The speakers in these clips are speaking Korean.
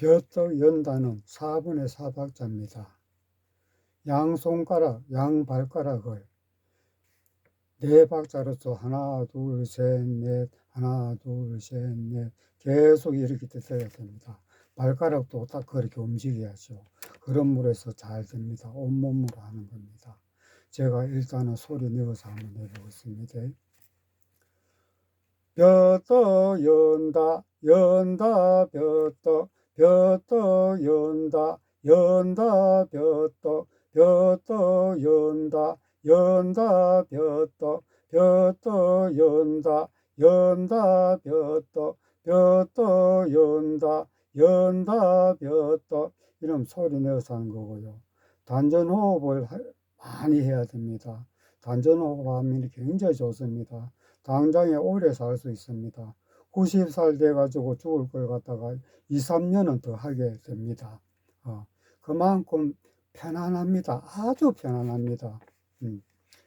벼떡 연다는 4분의 4박자입니다. 양손가락, 양발가락을 4박자로서 하나, 둘, 셋, 넷, 하나, 둘, 셋, 넷 계속 이렇게 떠야 됩니다. 발가락도 딱 그렇게 움직여야죠. 그런 물에서 잘 됩니다. 온몸으로 하는 겁니다. 제가 일단은 소리 내어서 한번 해보겠습니다. 벼떡 연다, 연다, 벼떡, 벼떡 연다, 연다, 벼떡, 벼떡 연다, 연다, 벼떡, 벼떡 연다, 연다, 벼떡, 벼떡 연다, 연다, 벼떡. 이런 소리 내어서 하는 거고요. 단전호흡을 많이 해야 됩니다. 단전호흡 하면 굉장히 좋습니다. 당장에 오래 살 수 있습니다. 90살 돼가지고 죽을 걸 갖다가 2, 3년은 더 하게 됩니다. 그만큼 편안합니다. 아주 편안합니다.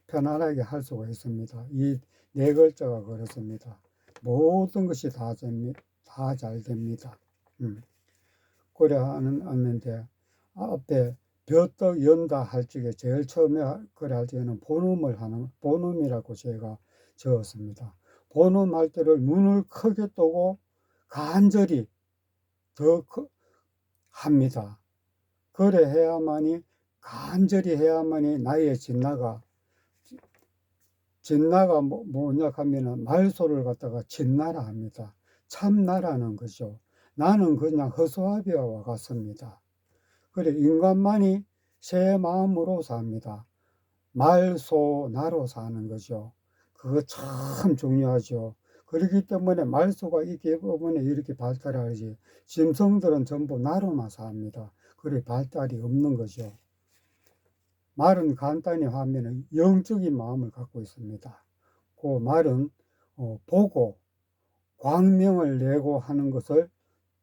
편안하게 할 수가 있습니다. 이 네 글자가 그렇습니다. 모든 것이 다 잘 됩니다. 그래 하는데 앞에 벼떡 연다 할 적에 제일 처음에 그래 할 적에는 본음이라고 제가 적었습니다. 본음할 때를 눈을 크게 뜨고 간절히 더 합니다. 그래 해야만이 간절히 해야만이 나의 진나가 뭐냐 하면은 말소를 갖다가 진나라 합니다. 참나라는 거죠. 나는 그냥 허수아비와 같습니다. 그래 인간만이 새 마음으로 삽니다. 말소 나로 사는 거죠. 그거 참 중요하죠. 그렇기 때문에 말소가 있기 때문에 이렇게 발달하지. 짐승들은 전부 나로만 삽니다. 그래 발달이 없는 거죠. 말은 간단히 하면 영적인 마음을 갖고 있습니다. 그 말은 보고 광명을 내고 하는 것을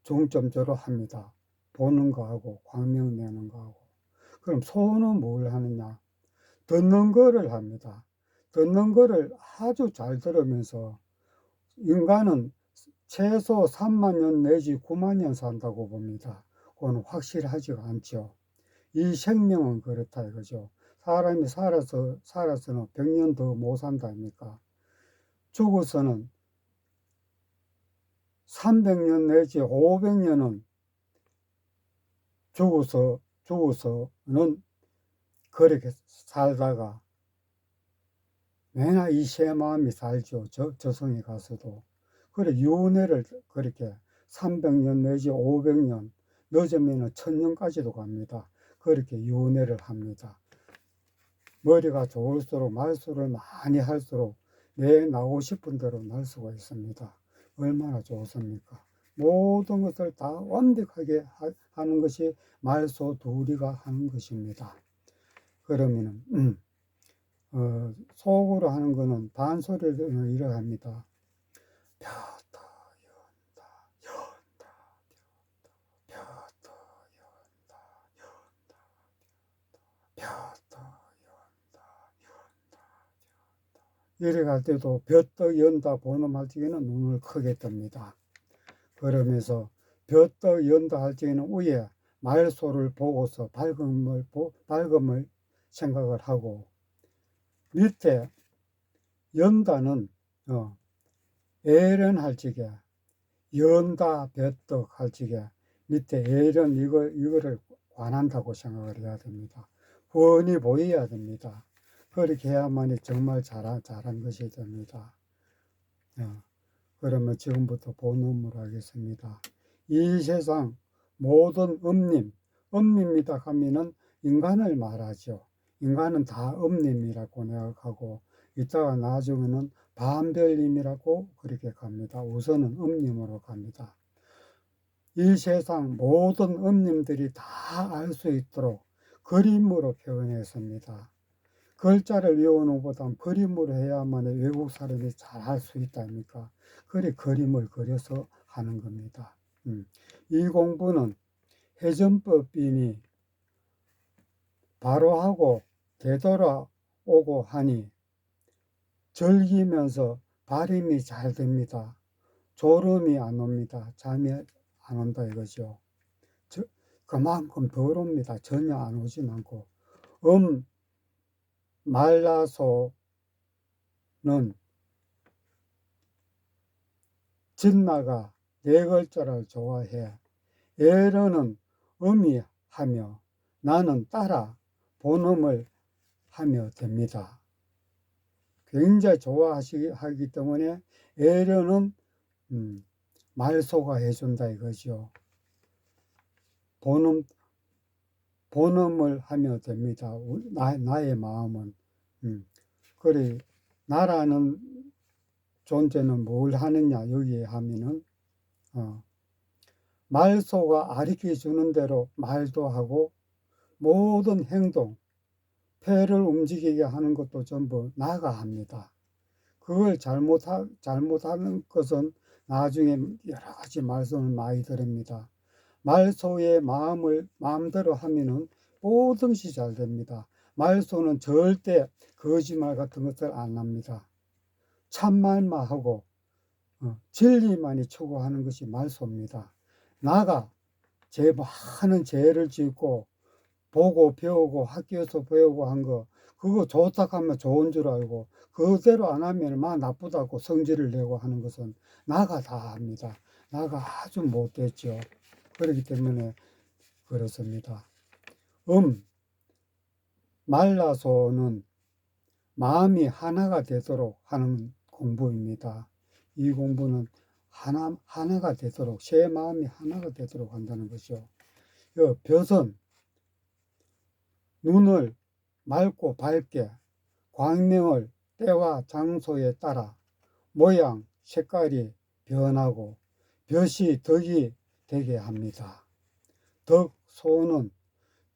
중점적으로 합니다. 보는 거하고 광명 내는 거하고. 그럼 소는 뭘 하느냐? 듣는 거를 합니다. 듣는 거를 아주 잘 들으면서 인간은 최소 3만 년 내지 9만 년 산다고 봅니다. 그건 확실하지가 않죠. 이 생명은 그렇다 이거죠. 사람이 살아서는 100년 더 못 산다 아닙니까? 죽어서는 300년 내지 500년은 죽어서는 그렇게 살다가 맨날 이 새 마음이 살죠. 저승에 가서도. 그래 윤회를 그렇게 300년 내지 500년 늦으면 1000년까지도 갑니다. 그렇게 윤회를 합니다. 머리가 좋을수록 말수를 많이 할수록 내 나고 싶은 대로 날 수가 있습니다. 얼마나 좋습니까? 모든 것을 다 완벽하게 하는 것이 말소 둘이가 하는 것입니다. 그러면은 속으로 하는 거는 반소리를 이렇게 합니다. 펴다 연다 연다 펴다 연다 연다 펴다 연다 연다 이래 갈 때도 벼떡 연다 본음할 적에는 눈을 크게 뜹니다. 그러면서 벼떡 연다 할 적에는 위에 말소를 보고서 밝음을 생각을 하고 밑에 연다는 애련할 적에 연다 벼떡 할 적에 밑에 애련 이거를 관한다고 생각을 해야 됩니다. 훤히 보여야 됩니다. 그렇게 해야만이 정말 잘한 것이 됩니다. 그러면 지금부터 본음을 하겠습니다. 이 세상 모든 음림이다 하면은 인간을 말하죠. 인간은 다 음림이라고 생각하고 이따가 나중에는 반별림이라고 그렇게 갑니다. 우선은 음림으로 갑니다. 이 세상 모든 음림들이 다 알 수 있도록 그림으로 표현했습니다. 글자를 외우는 것보다는 그림으로 해야만 외국 사람이 잘 할 수 있다니까. 그래 그림을 그려서 하는 겁니다. 이 공부는 회전법이니 바로 하고 되돌아오고 하니 즐기면서 발음이 잘 됩니다. 졸음이 안 옵니다. 잠이 안 온다 이거죠. 그만큼 덜 옵니다. 전혀 안 오진 않고. 말라소는 진나가 네 글자를 좋아해. 에르는 음이하며 나는 따라 본음을 하며 됩니다. 굉장히 좋아하기 때문에 에르는 말소가 해준다 이거죠. 본음을 하며 됩니다. 나의 마음은. 그래, 나라는 존재는 뭘 하느냐, 여기에 하면은, 말소가 가르쳐 주는 대로 말도 하고, 모든 행동, 폐를 움직이게 하는 것도 전부 나가 합니다. 그걸 잘못하는 것은 나중에 여러 가지 말씀을 많이 드립니다. 말소의 마음대로 하면은 모든 것이 잘 됩니다. 말소는 절대 거짓말 같은 것을 안 합니다. 참말만 하고 진리만이 추구하는 것이 말소입니다. 나가 많은 죄를 짓고 보고 배우고 학교에서 배우고 한 거 그거 좋다 하면 좋은 줄 알고 그대로 안 하면 나쁘다고 성질을 내고 하는 것은 나가 다 합니다. 나가 아주 못됐죠. 그렇기 때문에 그렇습니다. 말라소는 마음이 하나가 되도록 하는 공부입니다. 이 공부는 하나가 되도록, 제 마음이 하나가 되도록 한다는 것이죠. 벼은 눈을 맑고 밝게 광명을 때와 장소에 따라 모양, 색깔이 변하고 볕이 덕이 되게 합니다. 소는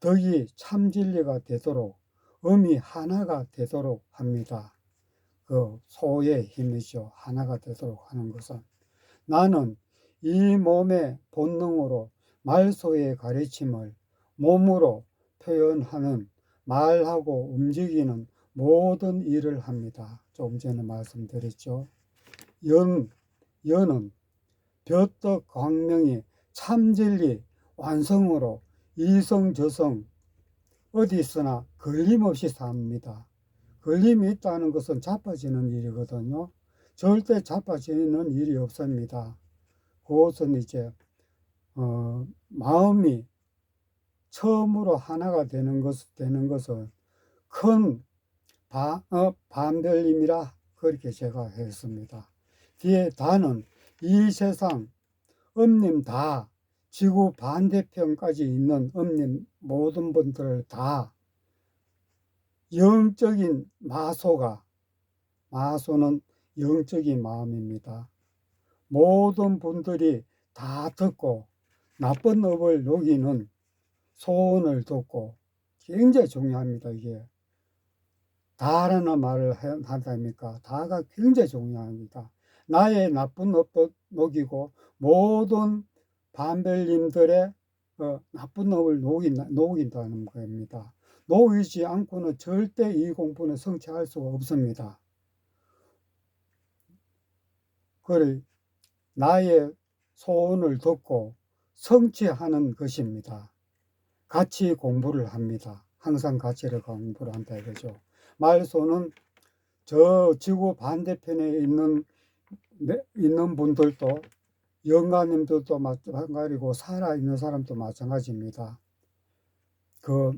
덕이 참진리가 되도록 음이 하나가 되도록 합니다. 그 소의 힘이죠. 하나가 되도록 하는 것은. 나는 이 몸의 본능으로 말소의 가르침을 몸으로 표현하는 말하고 움직이는 모든 일을 합니다. 조금 전에 말씀드렸죠. 연은 볕덕 광명이 참진리 완성으로 이성저성 어디 있으나 걸림없이 삽니다. 걸림이 있다는 것은 자빠지는 일이거든요. 절대 자빠지는 일이 없습니다. 그것은 이제 마음이 처음으로 하나가 되는 것은 큰 반별림이라 그렇게 제가 했습니다. 뒤에 다는 이 세상 엄님 다 지구 반대편까지 있는 엄님 모든 분들을 다 영적인 마소는 영적인 마음입니다. 모든 분들이 다 듣고 나쁜 업을 녹이는 소원을 듣고 굉장히 중요합니다. 이게 다라는 말을 한다니까 다가 굉장히 중요합니다. 나의 나쁜 업도 녹이고 모든 반별님들의 나쁜 업을 녹인다는 겁니다. 녹이지 않고는 절대 이 공부는 성취할 수가 없습니다. 그래 나의 소원을 듣고 성취하는 것입니다. 같이 공부를 합니다. 항상 같이 공부를 한다 이거죠. 말소는 저 지구 반대편에 있는 분들도 영가님들도 마찬가지고 살아있는 사람도 마찬가지입니다. 그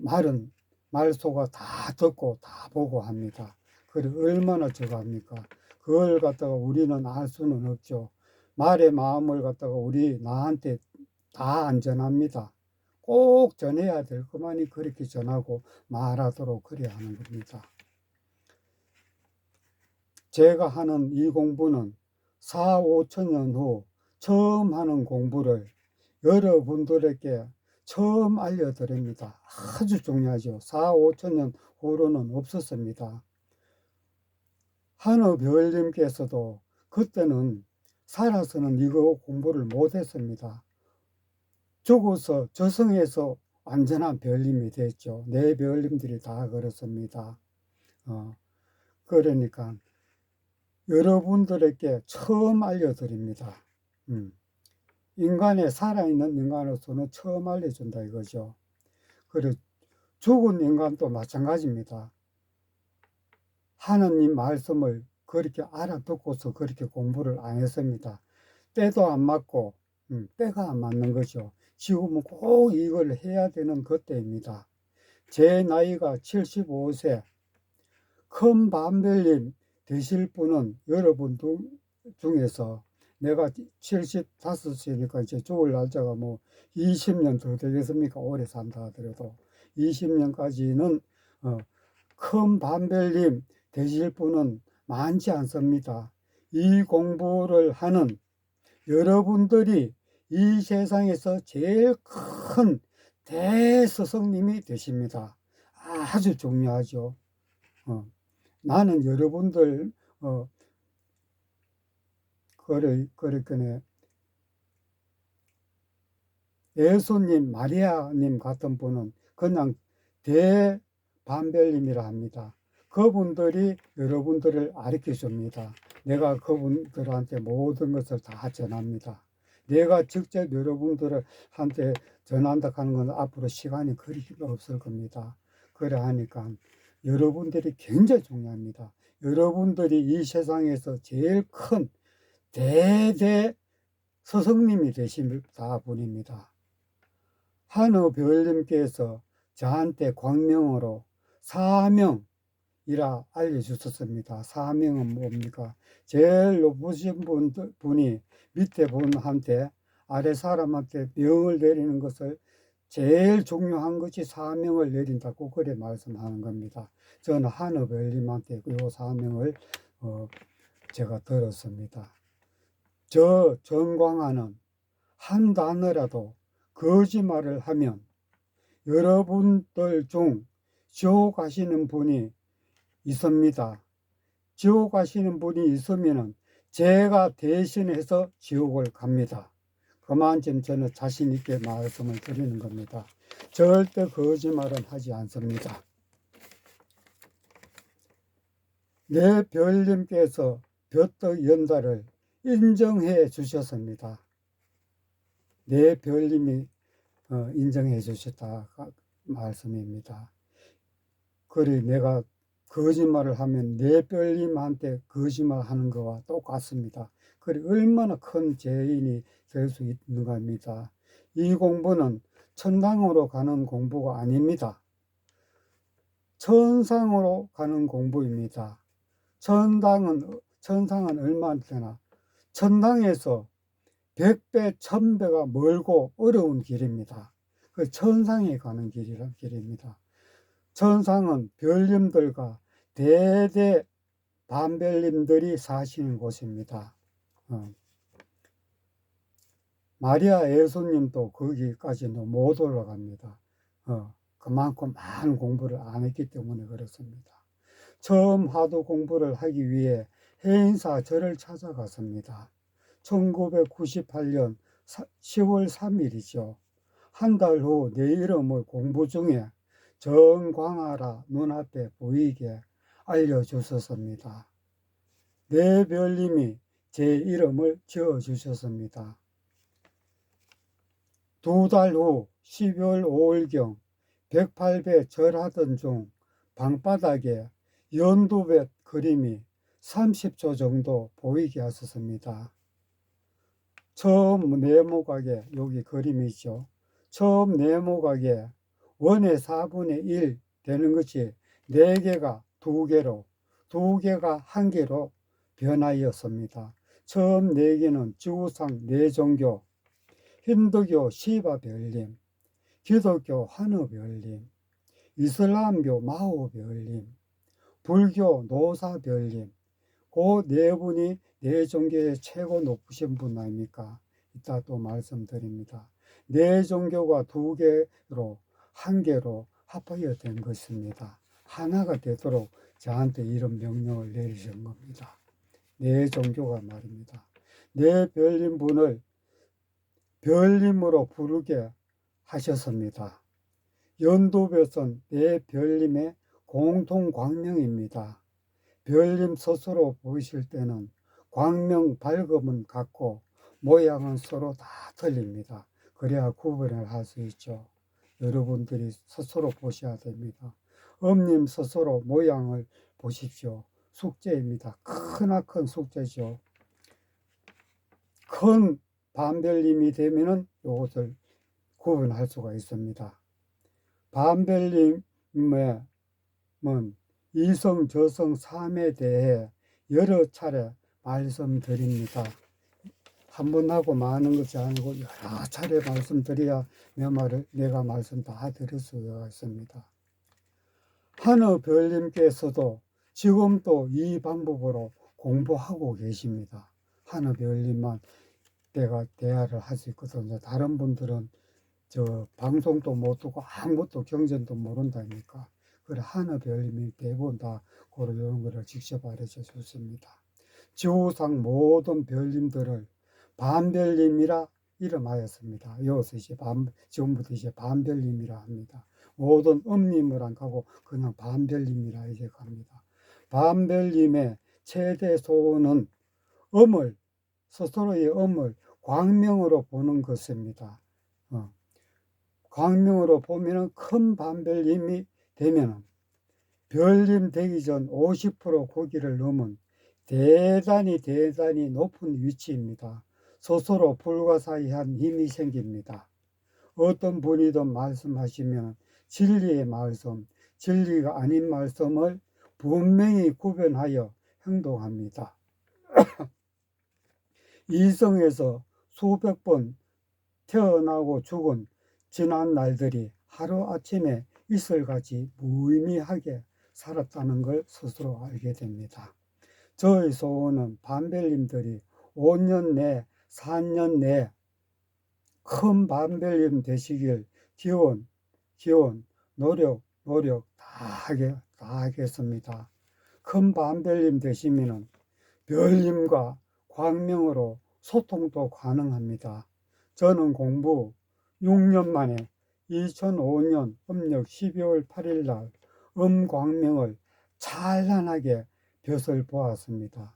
말소가 다 듣고 다 보고 합니다. 그래 얼마나 저거 합니까? 그걸 갖다가 우리는 알 수는 없죠. 말의 마음을 갖다가 나한테 다 안전합니다. 꼭 전해야 될 것만이 그렇게 전하고 말하도록 그래야 하는 겁니다. 제가 하는 이 공부는 4, 5천 년 후 처음 하는 공부를 여러분들에게 처음 알려드립니다. 아주 중요하죠. 4, 5천 년 후로는 없었습니다. 한의별님께서도 그때는 살아서는 이거 공부를 못했습니다. 죽어서 저승에서 완전한 별님이 됐죠. 네 별님들이 다 그렇습니다. 그러니까 여러분들에게 처음 알려드립니다. 인간의 살아있는 인간으로서는 처음 알려준다 이거죠. 그리고 죽은 인간도 마찬가지입니다. 하느님 말씀을 그렇게 알아듣고서 그렇게 공부를 안 했습니다. 때도 안 맞고 때가 안 맞는 거죠. 지금은 꼭 이걸 해야 되는 그때입니다. 제 나이가 75세, 큰 밤별님 되실 분은 여러분 중에서 내가 75세니까 이제 죽을 날짜가 뭐 20년 더 되겠습니까? 오래 산다 하더라도 20년까지는 큰 밤별님 되실 분은 많지 않습니다. 이 공부를 하는 여러분들이 이 세상에서 제일 큰 대스승님이 되십니다. 아주 중요하죠. 나는 여러분들 그렇게 예수님, 마리아님 같은 분은 그냥 대반별님이라 합니다. 그분들이 여러분들을 가르쳐 줍니다. 내가 그분들한테 모든 것을 다 전합니다. 내가 직접 여러분들한테 전한다 하는 건 앞으로 시간이 그리 없을 겁니다. 그래 하니까 여러분들이 굉장히 중요합니다. 여러분들이 이 세상에서 제일 큰 대대 스승님이 되십니다 분입니다. 한우별님께서 저한테 광명으로 사명이라 알려주셨습니다. 사명은 뭡니까? 제일 높으신 분이 밑에 분한테 아래 사람한테 명을 내리는 것을 제일 중요한 것이 사명을 내린다고 그래 말씀하는 겁니다. 저는 한우별님한테 이 사명을 제가 들었습니다. 저 정광아는 한 단어라도 거짓말을 하면 여러분들 중 지옥 가시는 분이 있습니다. 지옥 가시는 분이 있으면 제가 대신해서 지옥을 갑니다. 그만큼 저는 자신 있게 말씀을 드리는 겁니다. 절대 거짓말은 하지 않습니다. 내 별님께서 볕떡 연달을 인정해 주셨습니다. 내 별님이 인정해 주셨다 말씀입니다. 그래 내가 거짓말을 하면 내 별님한테 거짓말하는 거와 똑같습니다. 그래 얼마나 큰 죄인이 될 수 있는 겁니다. 이 공부는 천당으로 가는 공부가 아닙니다. 천상으로 가는 공부입니다. 천상은 얼마나 되나? 천당에서 100배, 1000배가 멀고 어려운 길입니다. 그 천상에 가는 길입니다. 천상은 별님들과 대대 반별님들이 사시는 곳입니다. 마리아 예수님도 거기까지는 못 올라갑니다. 그만큼 많은 공부를 안 했기 때문에 그렇습니다. 처음 하도 공부를 하기 위해 해인사 절을 찾아갔습니다. 1998년 10월 3일이죠. 한 달 후 내 이름을 공부 중에 정광아라 눈앞에 보이게 알려주셨습니다. 내 별님이 제 이름을 지어주셨습니다. 2달 후 12월 5일경 108배 절하던 중 방바닥에 연두뱃 그림이 30초 정도 보이게 하셨습니다. 처음 네모각에 여기 그림이죠. 처음 네모각에 원의 4분의 1 되는 것이 4개가 2개로 2개가 1개로 변하였습니다. 처음 4개는 지구상 4종교, 힌두교 시바 별님, 기독교 한우 별님, 이슬람교 마오 별님, 불교 노사 별님, 그 4분이 4종교의 최고 높으신 분 아닙니까? 이따 또 말씀드립니다. 4종교가 2개로 1개로 합하여 된 것입니다. 하나가 되도록 저한테 이런 명령을 내리신 겁니다. 4종교가 말입니다. 내 별님 분을 별님으로 부르게 하셨습니다. 연두볕은 내 별님의 공통 광명입니다. 별님 스스로 보이실 때는 광명 밝음은 같고 모양은 서로 다 틀립니다. 그래야 구분을 할 수 있죠. 여러분들이 스스로 보셔야 됩니다. 엄님 스스로 모양을 보십시오. 숙제입니다. 크나큰 숙제죠. 큰 반별림이 되면은 이것을 구분할 수가 있습니다. 반별림은 이성, 저성, 삼에 대해 여러 차례 말씀드립니다. 한 번 하고 마는 것이 아니고 여러 차례 말씀드려야 내가 말씀 다 드릴 수가 있습니다. 하느 별님께서도 지금 또 이 방법으로 공부하고 계십니다. 하느 별님만 내가 대화를 할 수 있거든요. 다른 분들은 방송도 못 듣고 아무것도 경전도 모른다니까. 그래, 하느 별님이 대부분 다 그런 거를 직접 알려줘 줬습니다. 지구상 모든 별님들을 반별님이라 이름하였습니다. 여기서 이제 지금부터 이제 반별님이라 합니다. 모든 음님을 안 가고 그냥 반별님이라 이제 갑니다. 반별님의 최대 소원은 스스로의 음을 광명으로 보는 것입니다. 광명으로 보면은 큰 반별님이 되면은 별님 되기 전 50% 고기를 넘은 대단히 높은 위치입니다. 스스로 불가사의한 힘이 생깁니다. 어떤 분이든 말씀하시면 진리의 말씀, 진리가 아닌 말씀을 분명히 구별하여 행동합니다. 이성에서 수백 번 태어나고 죽은 지난 날들이 하루아침에 이슬같이 무의미하게 살았다는 걸 스스로 알게 됩니다. 저의 소원은 반별님들이 5년 내, 4년 내 큰 반별님 되시길 기원, 노력 다 하겠습니다. 큰 반별님 되시면은 별님과 광명으로 소통도 가능합니다. 저는 공부 6년 만에 2005년 음력 12월 8일 날 광명을 찬란하게 벼슬 보았습니다.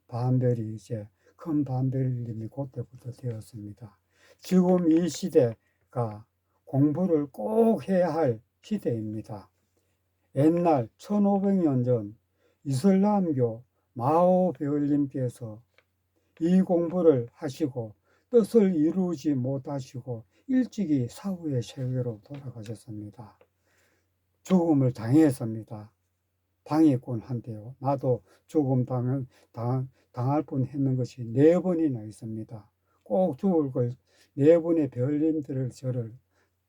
반별이 이제 큰 반별님이 그때부터 되었습니다. 지금 이 시대가 공부를 꼭 해야 할 시대입니다. 옛날 1500년 전 이슬람교 마오 배울님께서 이 공부를 하시고 뜻을 이루지 못하시고 일찍이 사후의 세계로 돌아가셨습니다. 죽음을 당했습니다. 방해꾼한테요. 나도 죽음 당할 뻔했는 것이 4번이나 있습니다. 꼭 죽을 걸 4번의 별님들을 저를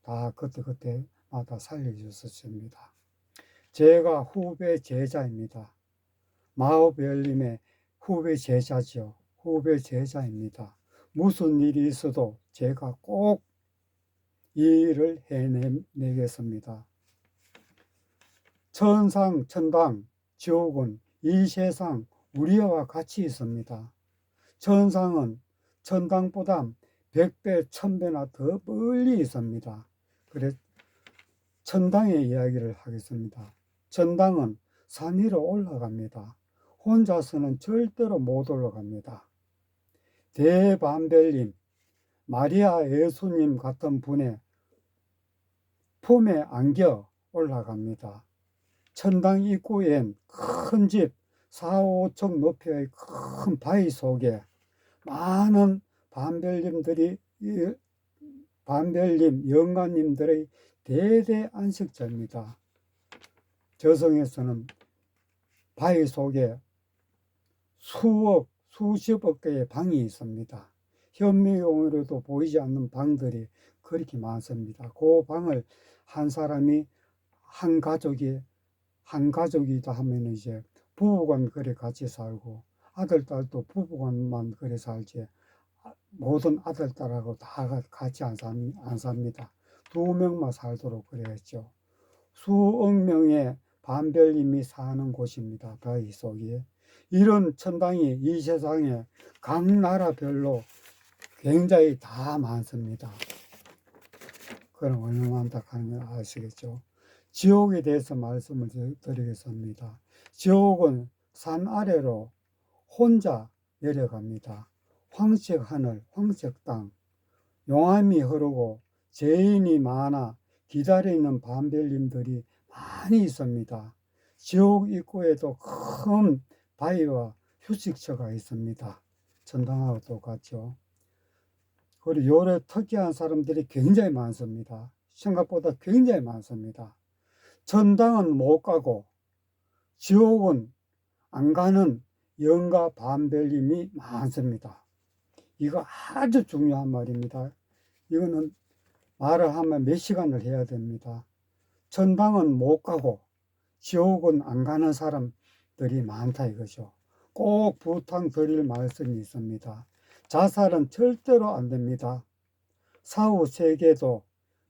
다 그때마다 살려주셨습니다. 제가 후배 제자입니다. 마오 별님의 후배 제자죠. 후배 제자입니다. 무슨 일이 있어도 제가 꼭 이 일을 해내겠습니다. 천상, 천당, 지옥은 이 세상 우리와 같이 있습니다. 천상은 천당보다 100배, 1000배나 더 멀리 있습니다. 그래 천당의 이야기를 하겠습니다. 천당은 산 위로 올라갑니다. 혼자서는 절대로 못 올라갑니다. 대반별님, 마리아 예수님 같은 분의 품에 안겨 올라갑니다. 천당 입구엔 큰 집 4, 5층 높이의 큰 바위 속에 많은 반별님, 영가님들의 대대 안식처입니다. 저승에서는 바위 속에 수십억 개의 방이 있습니다. 현미경으로도 보이지 않는 방들이 그렇게 많습니다. 그 방을 한 사람이 한 가족이다 하면 이제 부부간 그래 같이 살고 아들, 딸도 부부간만 그래 살지 모든 아들, 딸하고 다 같이 안 삽니다. 2명만 살도록 그랬죠. 수억 명의 반별님이 사는 곳입니다. 바위 속에. 이런 천당이 이 세상에 각 나라별로 굉장히 다 많습니다. 그럼 얼마나 안타까운 걸 아시겠죠? 지옥에 대해서 말씀을 드리겠습니다. 지옥은 산 아래로 혼자 내려갑니다. 황색 하늘, 황색 땅, 용암이 흐르고 죄인이 많아 기다리는 밤별님들이 많이 있습니다. 지옥 입구에도 큰 바위와 휴식처가 있습니다. 천당하고 똑같죠. 그리고 요래 특이한 사람들이 굉장히 많습니다. 생각보다 굉장히 많습니다. 천당은 못 가고 지옥은 안 가는 영가 밤별님이 많습니다. 이거 아주 중요한 말입니다. 이거는 말을 하면 몇 시간을 해야 됩니다. 천당은 못 가고 지옥은 안 가는 사람들이 많다 이거죠. 꼭 부탁드릴 말씀이 있습니다. 자살은 절대로 안 됩니다. 사후 세계도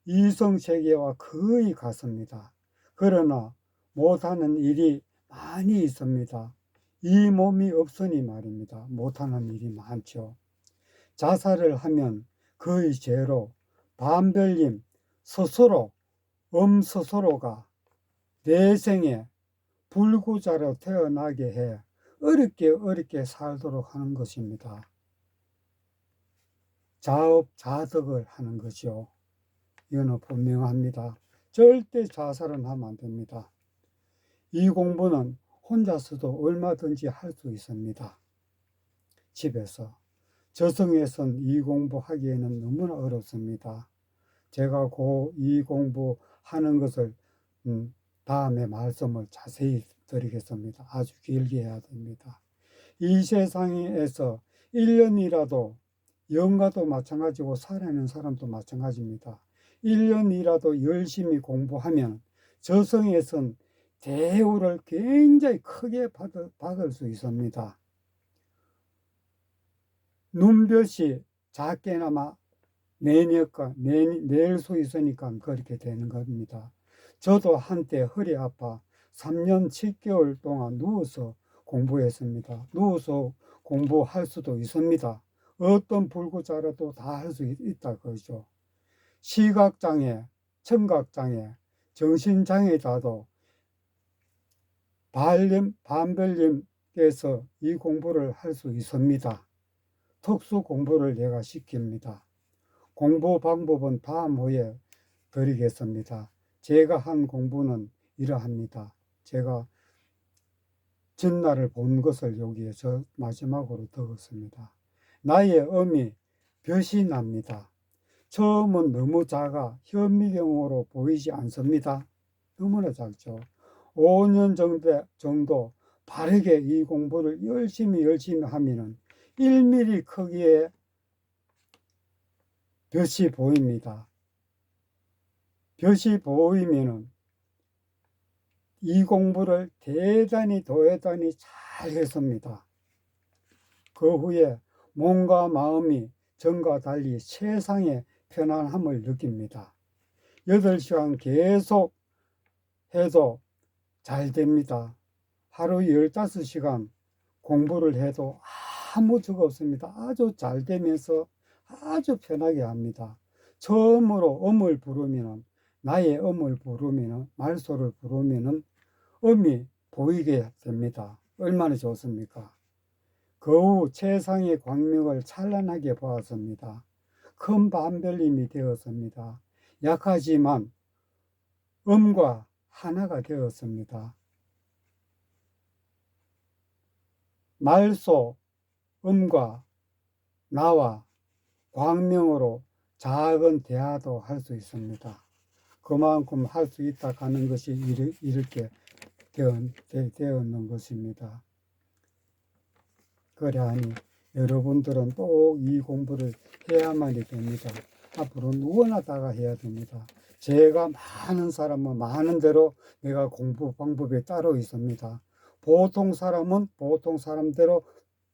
이성 세계와 거의 같습니다. 그러나 못하는 일이 많이 있습니다. 이 몸이 없으니 말입니다. 못하는 일이 많죠. 자살을 하면 거의 죄로 밤별님 스스로 스스로가 내생에 불구자로 태어나게 해 어렵게 살도록 하는 것입니다. 자업자득을 하는 것이요. 이거는 분명합니다. 절대 자살은 하면 안 됩니다. 이 공부는 혼자서도 얼마든지 할 수 있습니다. 집에서. 저승에선 이 공부하기에는 너무나 어렵습니다. 제가 이 공부하는 것을 다음에 말씀을 자세히 드리겠습니다. 아주 길게 해야 됩니다. 이 세상에서 1년이라도 영가도 마찬가지고 살아있는 사람도 마찬가지입니다. 1년이라도 열심히 공부하면 저승에선 대우를 굉장히 크게 받을 수 있습니다. 눈볕이 작게나마 낼 수 있으니까 그렇게 되는 겁니다. 저도 한때 허리 아파 3년 7개월 동안 누워서 공부했습니다. 누워서 공부할 수도 있습니다. 어떤 불구자라도 다 할 수 있다 그러죠. 시각장애, 청각장애, 정신장애자도 밤별님께서 이 공부를 할 수 있습니다. 특수 공부를 내가 시킵니다. 공부 방법은 다음 후에 드리겠습니다. 제가 한 공부는 이러합니다. 제가 전날을 본 것을 여기에 마지막으로 적었습니다. 나의 음이 볕이 납니다. 처음은 너무 작아 현미경으로 보이지 않습니다. 너무나 작죠. 5년 정도 바르게 이 공부를 열심히 하면은 1mm 크기의 볕이 보입니다. 볕이 보이면은 이 공부를 대단히 잘 했습니다. 그 후에 몸과 마음이 전과 달리 세상의 편안함을 느낍니다. 8시간 계속 해도 잘 됩니다. 하루 15시간 공부를 해도 아무 적 없습니다. 아주 잘 되면서 아주 편하게 합니다. 처음으로 음을 부르면 나의 음을 부르면 말소를 부르면 음이 보이게 됩니다. 얼마나 좋습니까? 그 후 세상의 광명을 찬란하게 보았습니다. 큰 밤별님이 되었습니다. 약하지만 음과 하나가 되었습니다. 말소 음과 나와 광명으로 작은 대화도 할 수 있습니다. 그만큼 할 수 있다 하는 것이 이렇게 되었는 것입니다. 그러하니 여러분들은 꼭 이 공부를 해야만이 됩니다. 앞으로 누구나 다가 해야 됩니다. 제가 많은 사람은 많은 대로 내가 공부 방법이 따로 있습니다. 보통 사람은 보통 사람대로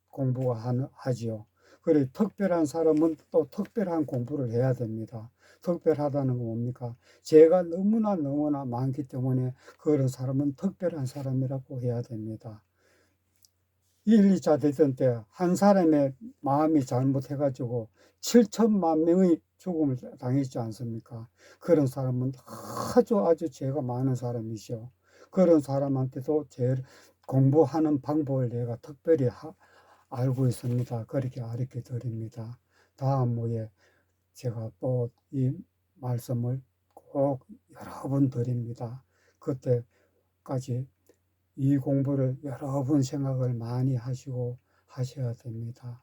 공부가 하지요. 그리고 특별한 사람은 또 특별한 공부를 해야 됩니다. 특별하다는 건 뭡니까? 제가 너무나 많기 때문에 그런 사람은 특별한 사람이라고 해야 됩니다. 1, 2차 대전 때 한 사람의 마음이 잘못해가지고 7천만 명의 죽음을 당했지 않습니까? 그런 사람은 아주 죄가 많은 사람이죠. 그런 사람한테도 공부하는 방법을 내가 특별히 알고 있습니다. 그렇게 가르쳐 드립니다. 다음 후에 제가 또 이 말씀을 꼭 여러 번 드립니다. 그때까지 이 공부를 여러 번 생각을 많이 하시고 하셔야 됩니다.